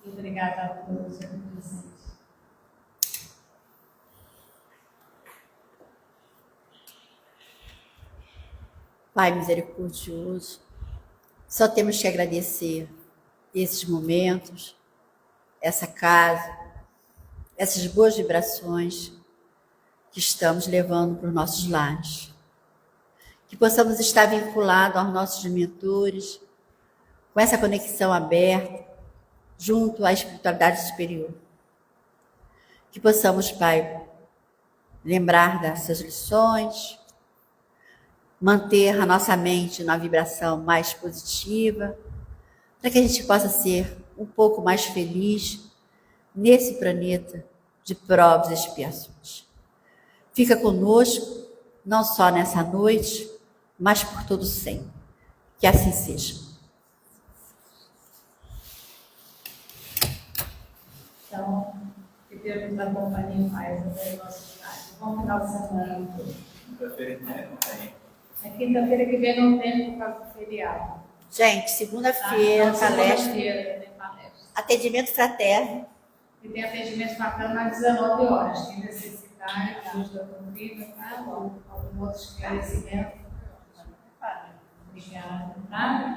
E obrigada a todos aqui presentes. Pai misericordioso, só temos que agradecer esses momentos, essa casa, essas boas vibrações que estamos levando para os nossos lares. que possamos estar vinculados aos nossos mentores, com essa conexão aberta, junto à espiritualidade superior. Que possamos, Pai, lembrar dessas lições, manter a nossa mente na vibração mais positiva, para que a gente possa ser um pouco mais feliz nesse planeta de provas e expiações. Fica conosco, não só nessa noite, mas por todo sempre. Que assim seja. Então, que Deus nos acompanhe mais nos nossos lares. Bom final de semana. Quinta-feira que vem não tem. Na quinta-feira que vem não tem por causa do feriado. Gente, segunda-feira, palestra, Segunda-feira tem palestra. atendimento fraterno. E tem atendimento fraterno às 19 horas. Quem necessitar, a luz da doutrina, tá? Ou algum outro esclarecimento. Obrigada. Tá?